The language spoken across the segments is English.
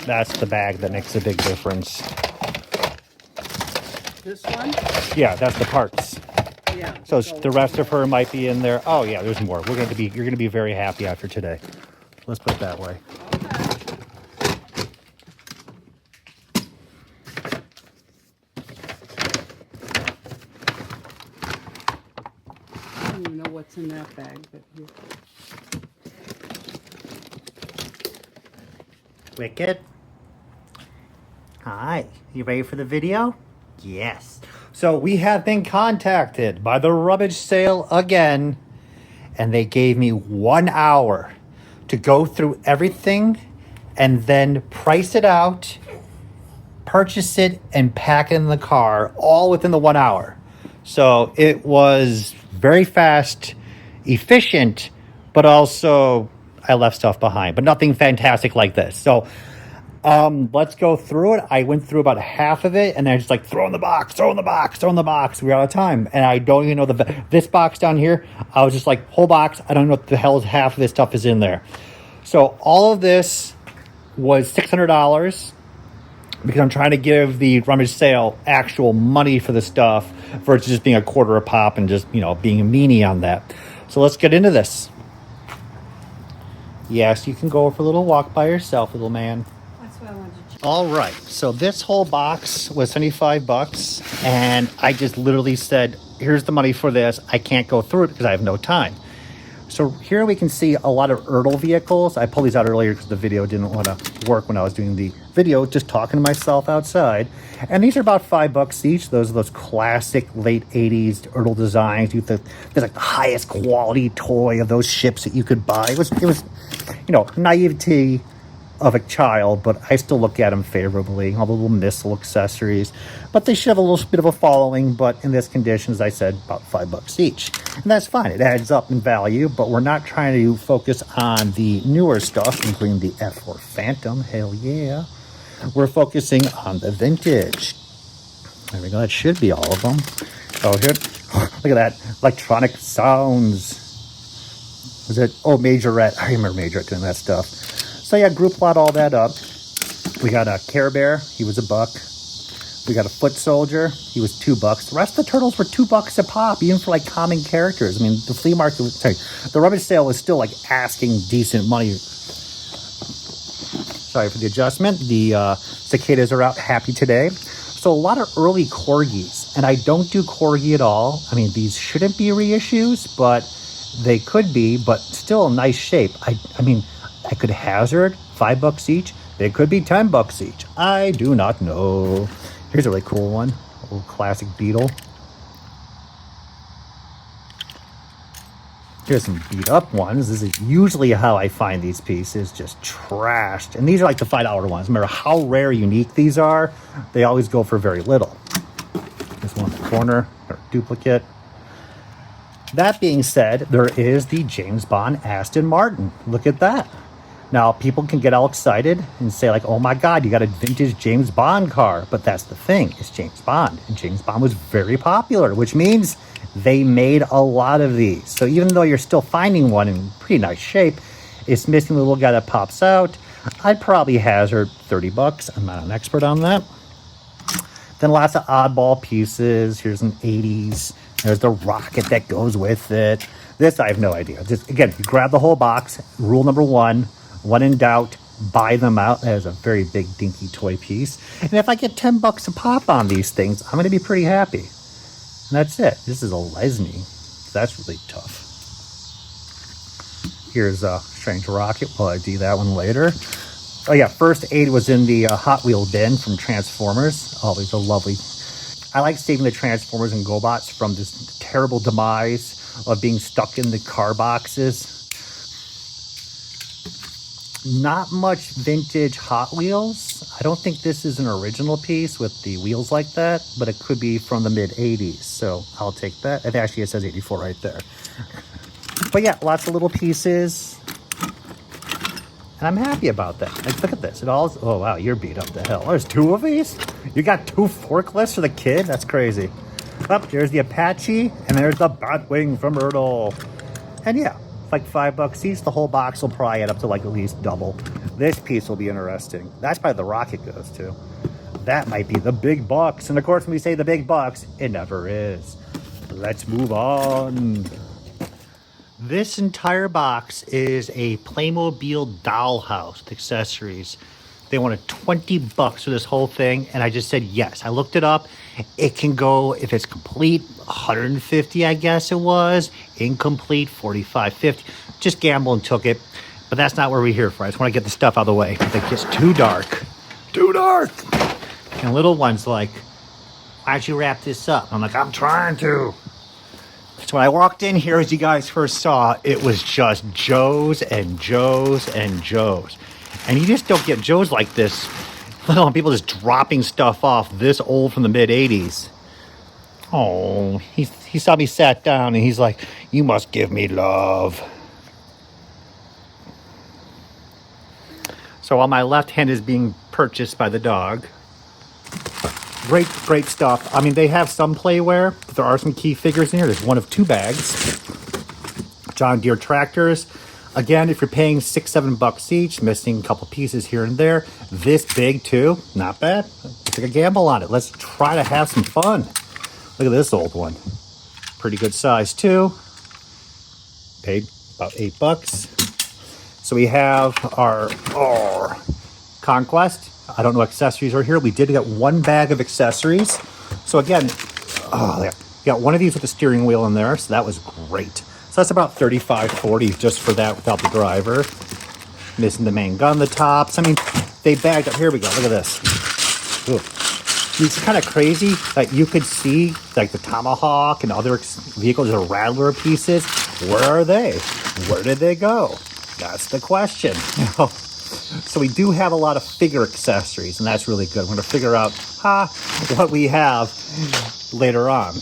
That's the bag that makes a big difference. This one? Yeah, that's the parts. Yeah. So the rest of her might be in there. Oh yeah, there's more. You're going to be very happy after today. Let's put it that way. I don't even know what's in that bag, but here. Wicked. Hi, you ready for the video? Yes. So we have been contacted by the Rummage Sale again, and they gave me 1 hour to go through everything and then price it out, purchase it, and pack it in the car, all within the 1 hour. So it was very fast, efficient, but also I left stuff behind, but nothing fantastic like this. So let's go through it. I went through about half of it, and then I just like throw in the box, throw in the box, throw in the box. We're out of time, and I don't even know this box down here. I was just like, whole box. I don't know what the hell half of this stuff is in there. So all of this was $600 because I'm trying to give the Rummage Sale actual money for the stuff versus just being a quarter a pop and just, you know, being a meanie on that. So let's get into this. Yes, you can go for a little walk by yourself, little man. All right, so this whole box was $75, and I just literally said, here's the money for this. I can't go through it because I have no time. So here we can see a lot of Ertl vehicles. I pulled these out earlier because the video didn't want to work when I was doing the video, just talking to myself outside. And these are about $5 each. Those are those classic late 80s Ertl designs. There's like the highest quality toy of those ships that you could buy. It was, you know, naivety of a child, but I still look at them favorably. All the little missile accessories, but they should have a little bit of a following. But in this condition, as I said, about $5 each, and that's fine. It adds up in value, but we're not trying to focus on the newer stuff, including the F4 Phantom. Hell yeah, we're focusing on the vintage. There we go. That should be all of them. Oh, here, look at that electronic sounds. Was it? Oh, Majorette. I remember Majorette doing that stuff. So yeah, group lot all that up. We got a Care Bear, he was $1. We got a Foot Soldier, he was $2. The rest of the turtles were $2 a pop, even for like common characters. I mean, the flea market was, the Rummage Sale was still like asking decent money. Sorry for the adjustment. The cicadas are out happy today. So a lot of early corgis, and I don't do corgi at all. I mean, these shouldn't be reissues, but they could be, but still a nice shape. I mean, I could hazard $5 each. They could be $10 each. I do not know. Here's a really cool one. A little classic beetle. Here's some beat up ones. This is usually how I find these pieces, just trashed. And these are like the $5 ones. No matter how rare unique these are, they always go for very little. This one in the corner, or duplicate. That being said, there is the James Bond Aston Martin. Look at that. Now, people can get all excited and say like, oh my God, you got a vintage James Bond car. But that's the thing, it's James Bond. And James Bond was very popular, which means they made a lot of these. So even though you're still finding one in pretty nice shape, it's missing the little guy that pops out. I'd probably hazard $30. I'm not an expert on that. Then lots of oddball pieces. Here's an 80s. There's the rocket that goes with it. This, I have no idea. Just, again, you grab the whole box. Rule number one, when in doubt, buy them out. That is a very big, dinky toy piece. And if I get $10 a pop on these things, I'm going to be pretty happy. And that's it. This is a Lesney. That's really tough. Here's a strange rocket. Well, I do that one later. Oh yeah, first aid was in the Hot Wheel bin from Transformers. Always a lovely. I like saving the Transformers and GoBots from this terrible demise of being stuck in the car boxes. Not much vintage Hot Wheels. I don't think this is an original piece with the wheels like that, but it could be from the mid 80s. So I'll take that. It actually, it says 84 right there. But yeah, lots of little pieces. And I'm happy about that. Like, look at this. It all, oh wow, you're beat up to hell. There's two of these? You got two forklifts for the kid? That's crazy. Up, there's the Apache, and there's the Batwing from Ertl. And yeah, like $5 each. The whole box will probably add up to like at least double. This piece will be interesting. That's probably the rocket goes to. That might be the big bucks. And of course, when we say the big bucks, it never is. Let's move on. This entire box is a Playmobil dollhouse with accessories. They wanted 20 bucks for this whole thing, and I just said yes. I looked it up. It can go, if it's complete, 150, I guess it was. Incomplete, 45, 50. Just gambled and took it. But that's not what we're here for. I just want to get the stuff out of the way. It gets too dark. Too dark! And little one's like, why don't you wrap this up? I'm like, I'm trying to. So when I walked in here, as you guys first saw, it was just Joes and Joes and Joes. And you just don't get Joes like this, let alone people just dropping stuff off this old from the mid-'80s. Oh, he saw me sat down and he's like, you must give me love. So on my left hand is being purchased by the dog. Great stuff. I mean, they have some Playware, but there are some key figures in here. There's one of 2 bags. John Deere tractors. Again, if you're paying $6-7 each, missing a couple pieces here and there. This big too, not bad. Take a gamble on it. Let's try to have some fun. Look at this old one. Pretty good size too. Paid about $8. So we have our Conquest. I don't know accessories are here. We did get 1 bag of accessories. So again, we got one of these with the steering wheel in there. So that was great. So that's about $35, $40 just for that without the driver. Missing the main gun, the tops. I mean, they bagged up. Here we go. Look at this. Ooh. It's kind of crazy that you could see like the Tomahawk and other vehicles or Rattler pieces. Where are they? Where did they go? That's the question. So we do have a lot of figure accessories, and that's really good. We're going to figure out what we have later on.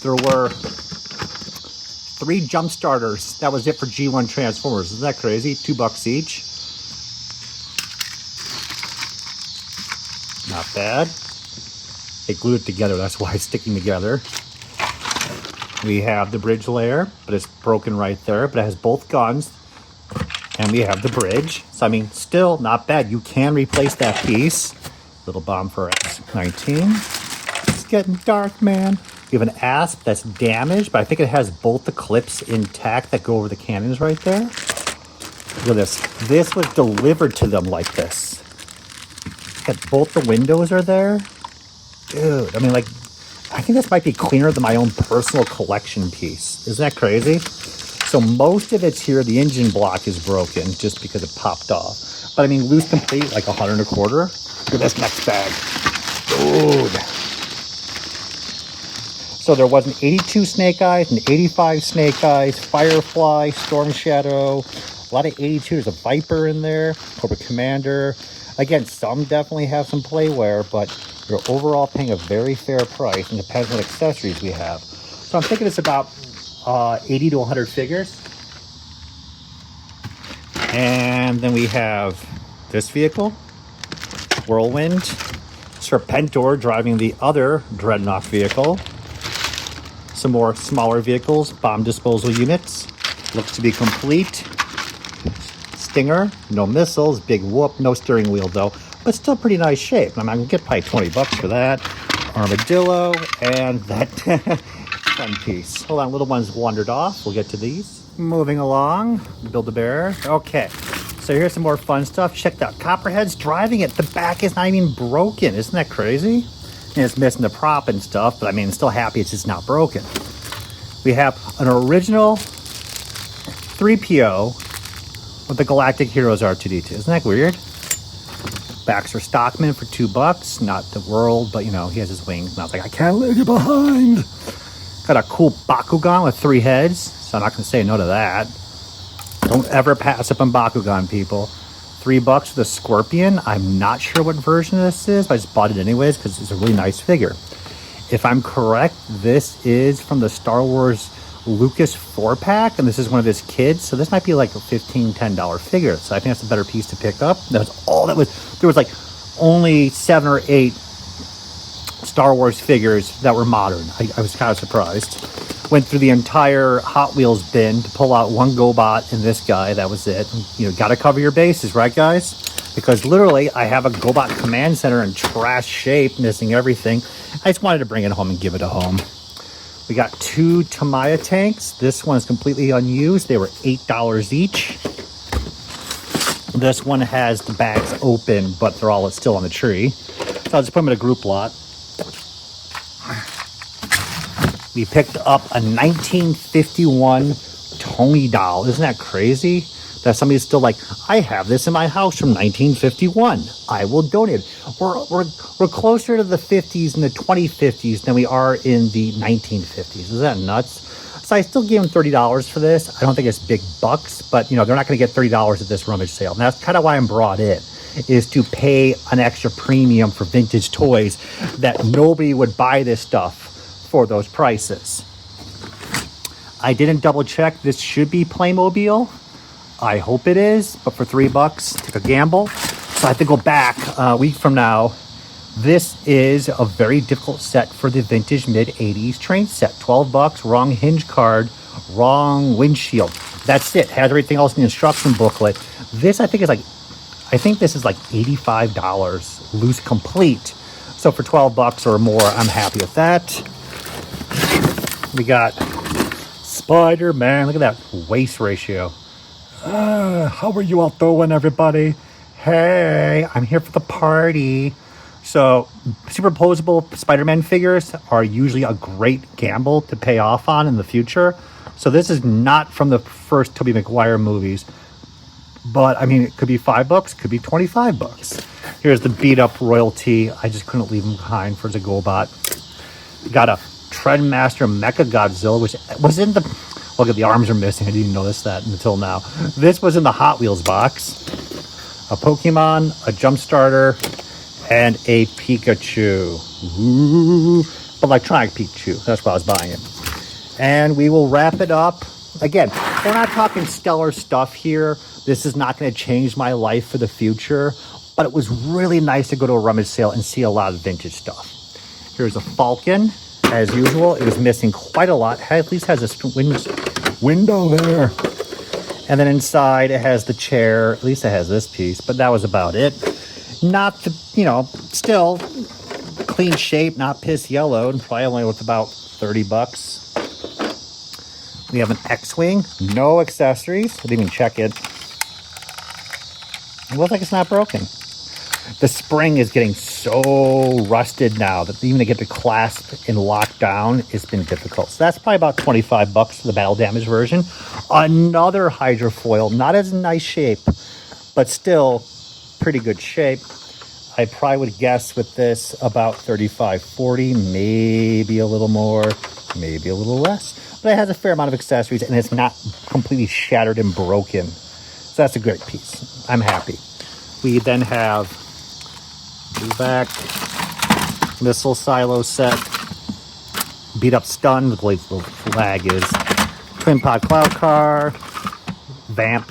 There were 3 jump starters. That was it for G1 Transformers. Isn't that crazy? $2 each. Not bad. They glued it together. That's why it's sticking together. We have the bridge layer, but it's broken right there. But it has both guns. And we have the bridge. So, I mean, still not bad. You can replace that piece. Little bomb for X-19. It's getting dark, man. We have an asp that's damaged, but I think it has both the clips intact that go over the cannons right there. Look at this. This was delivered to them like this. And both the windows are there. Dude, I mean, like, I think this might be cleaner than my own personal collection piece. Isn't that crazy? So most of it's here. The engine block is broken just because it popped off. But I mean, loose complete, like $100 a quarter. Look at this next bag. Dude. So there was an 82 Snake Eyes, an 85 Snake Eyes, Firefly, Storm Shadow, a lot of 82s. There's a Viper in there, Cobra Commander. Again, some definitely have some Playware, but you're overall paying a very fair price, and depends on what accessories we have. So I'm thinking it's about 80 to 100 figures. And then we have this vehicle, Whirlwind, Serpentor driving the other Dreadnought vehicle. Some more smaller vehicles, bomb disposal units. Looks to be complete. Stinger, no missiles, big whoop, no steering wheel though, but still pretty nice shape. I mean, I can get probably $20 for that. Armadillo, and that fun piece. Hold on, little ones wandered off. We'll get to these. Moving along, Build-A-Bear. Okay, so here's some more fun stuff. Check out Copperhead's driving it. The back is not even broken. Isn't that crazy? And it's missing the prop and stuff, but I mean, still happy it's just not broken. We have an original 3PO with the Galactic Heroes R2-D2. Isn't that weird? Baxter Stockman for $2. Not the world, but you know, he has his wings. And I was like, I can't leave you behind. Got a cool Bakugan with 3 heads, so I'm not going to say no to that. Don't ever pass up on Bakugan, people. $3 for the Scorpion. I'm not sure what version this is, but I just bought it anyways because it's a really nice figure. If I'm correct, this is from the Star Wars Lucas 4-pack, and this is one of his kids, so this might be like a $15, $10 figure. So I think that's a better piece to pick up. That's all that was. There was like only 7 or 8 Star Wars figures that were modern. I was kind of surprised. Went through the entire Hot Wheels bin to pull out one GoBot and this guy. That was it. You know, got to cover your bases, right, guys? Because literally, I have a GoBot command center in trash shape, missing everything. I just wanted to bring it home and give it a home. We got 2 Tamiya tanks. This one is completely unused. They were $8 each. This one has the bags open, but they're all still on the tree. So I'll just put them in a group lot. We picked up a 1951 Tony doll. Isn't that crazy? That somebody's still like, I have this in my house from 1951. I will donate it. We're closer to the 50s and the 2050s than we are in the 1950s. Is that nuts? So I still gave them $30 for this. I don't think it's big bucks, but you know, they're not going to get $30 at this rummage sale. And that's kind of why I'm brought in, is to pay an extra premium for vintage toys that nobody would buy this stuff for those prices. I didn't double check. This should be Playmobil. I hope it is, but for $3, take a gamble. So I have to go back a week from now. This is a very difficult set for the vintage mid-80s train set. $12, wrong hinge card, wrong windshield. That's it. Has everything else in the instruction booklet. This I think this is like $85 loose complete. So for $12 or more, I'm happy with that. We got Spider-Man. Look at that waist ratio. How are you all doing, everybody? Hey, I'm here for the party. So superposable Spider-Man figures are usually a great gamble to pay off on in the future. So this is not from the first Tobey Maguire movies. But, I mean, it could be $5, could be $25. Here's the beat-up royalty. I just couldn't leave him behind for the GoBot. Got a Trendmaster Mecha Godzilla, which was in the... Look at the arms are missing. I didn't even notice that until now. This was in the Hot Wheels box. A Pokemon, a Jumpstarter, and a Pikachu. Ooh, electronic Pikachu. That's why I was buying it. And we will wrap it up. Again, we're not talking stellar stuff here. This is not going to change my life for the future. But it was really nice to go to a rummage sale and see a lot of vintage stuff. Here's a Falcon. As usual, it was missing quite a lot. At least has a window there. And then inside it has the chair. At least it has this piece, but that was about it. Not the, you know, still clean shape, not piss yellowed. Probably only with about $30. We have an X-Wing, no accessories. I didn't even check it. It looks like it's not broken. The spring is getting so rusted now that even to get the clasp and lock down, it's been difficult. So that's probably about $25 for the battle damage version. Another hydrofoil, not as nice shape, but still pretty good shape. I probably would guess with this about $35, $40, maybe a little more, maybe a little less. But it has a fair amount of accessories and it's not completely shattered and broken. So that's a great piece. I'm happy. We then have back missile silo set, beat up stun, the little flag is, twin pod cloud car, vamp,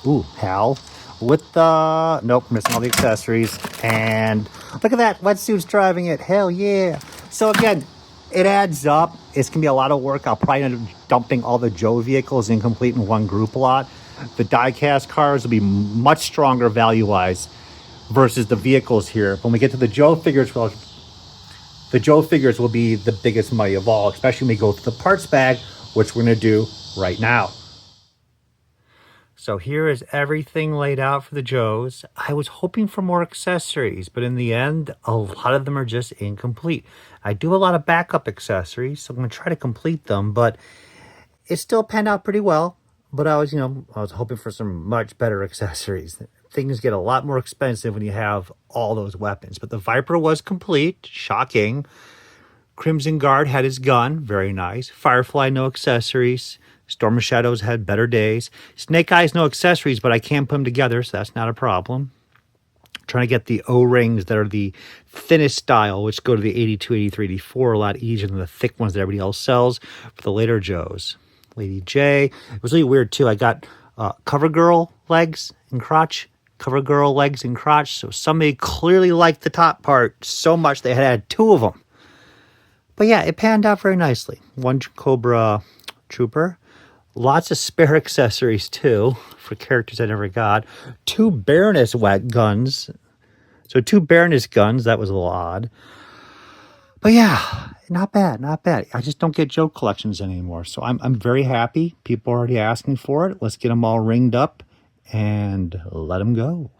ooh, Hal, with the, nope, missing all the accessories, and look at that, wetsuit's driving it, hell yeah. So again, it adds up. It's gonna be a lot of work. I'll probably end up dumping all the Joe vehicles incomplete in one group lot. The die-cast cars will be much stronger value-wise versus the vehicles here. When we get to the Joe figures, well, the Joe figures will be the biggest money of all, especially when we go to the parts bag, which we're going to do right now. So here is everything laid out for the Joes. I was hoping for more accessories, but in the end, a lot of them are just incomplete. I do a lot of backup accessories, so I'm going to try to complete them, but it still panned out pretty well. But I was hoping for some much better accessories. Things get a lot more expensive when you have all those weapons. But the Viper was complete. Shocking. Crimson Guard had his gun. Very nice. Firefly, no accessories. Storm of Shadows had better days. Snake Eyes, no accessories, but I can put them together, so that's not a problem. Trying to get the O-rings that are the thinnest style, which go to the 82, 83, 84, a lot easier than the thick ones that everybody else sells for the later Joes. Lady J. It was really weird, too. I got CoverGirl legs and crotch. CoverGirl legs and crotch. So somebody clearly liked the top part so much they had two of them. But yeah, it panned out very nicely. One Cobra Trooper. Lots of spare accessories, too, for characters I never got. 2 Baroness guns. So 2 Baroness guns. That was a little odd. But yeah, not bad, not bad. I just don't get joke collections anymore. So I'm very happy. People are already asking for it. Let's get them all ringed up and let them go.